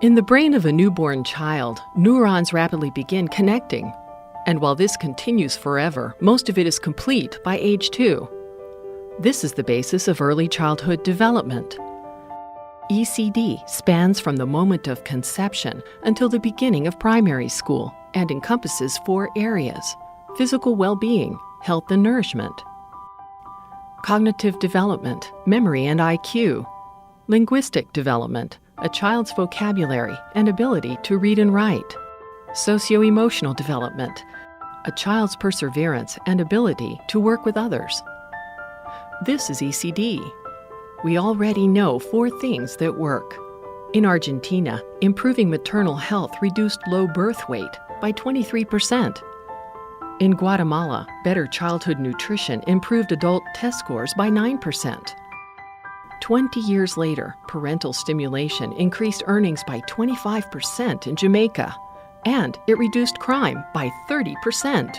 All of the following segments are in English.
In the brain of a newborn child, neurons rapidly begin connecting. And while this continues forever, most of it is complete by age 2. This is the basis of early childhood development. ECD spans from the moment of conception until the beginning of primary school and encompasses 4 areas: physical well-being, health and nourishment; cognitive development, memory and IQ; linguistic development, a child's vocabulary and ability to read and write; socio-emotional development, a child's perseverance and ability to work with others. This is ECD. We already know 4 things that work. In Argentina, improving maternal health reduced low birth weight by 23%. In Guatemala, better childhood nutrition improved adult test scores by 9%. 20 years later, parental stimulation increased earnings by 25% in Jamaica, and it reduced crime by 30%.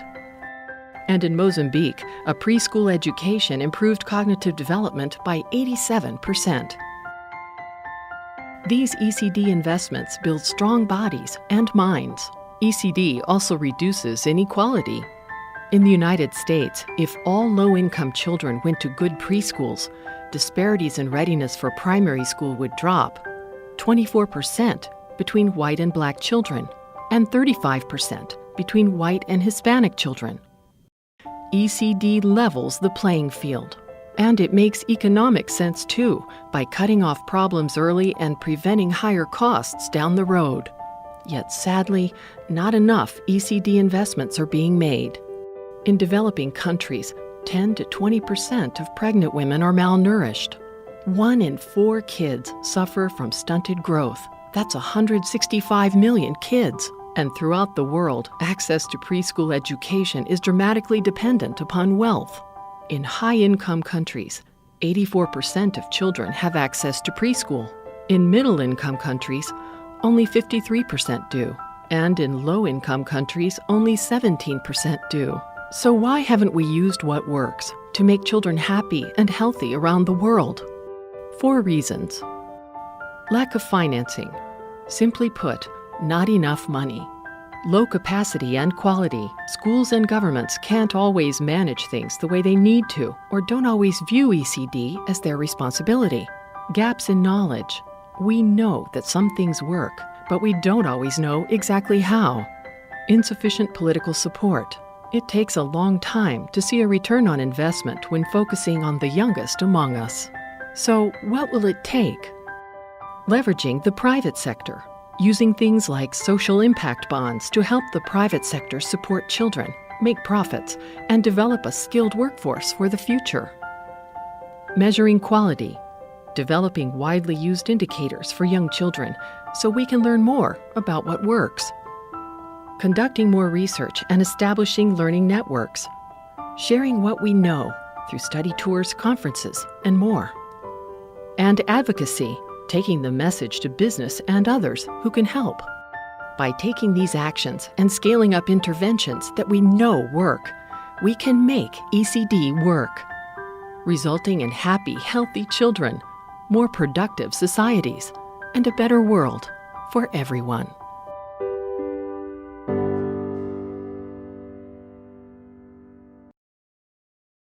And in Mozambique, a preschool education improved cognitive development by 87%. These ECD investments build strong bodies and minds. ECD also reduces inequality. In the United States, if all low-income children went to good preschools, disparities in readiness for primary school would drop 24% between white and black children, and 35% between white and Hispanic children. ECD levels the playing field. And it makes economic sense too, by cutting off problems early and preventing higher costs down the road. Yet sadly, not enough ECD investments are being made. In developing countries, 10 to 20% of pregnant women are malnourished. 1 in 4 kids suffer from stunted growth. That's 165 million kids. And throughout the world, access to preschool education is dramatically dependent upon wealth. In high-income countries, 84% of children have access to preschool. In middle-income countries, only 53% do. And in low-income countries, only 17% do. So why haven't we used what works to make children happy and healthy around the world? 4 reasons. Lack of financing. Simply put, not enough money. Low capacity and quality. Schools and governments can't always manage things the way they need to, or don't always view ECD as their responsibility. Gaps in knowledge. We know that some things work, but we don't always know exactly how. Insufficient political support. It takes a long time to see a return on investment when focusing on the youngest among us. So what will it take? Leveraging the private sector. Using things like social impact bonds to help the private sector support children, make profits, and develop a skilled workforce for the future. Measuring quality. Developing widely used indicators for young children so we can learn more about what works. Conducting more research and establishing learning networks. Sharing what we know through study tours, conferences, and more. And advocacy. Taking the message to business and others who can help. By taking these actions and scaling up interventions that we know work, we can make ECD work, resulting in happy, healthy children, more productive societies, and a better world for everyone.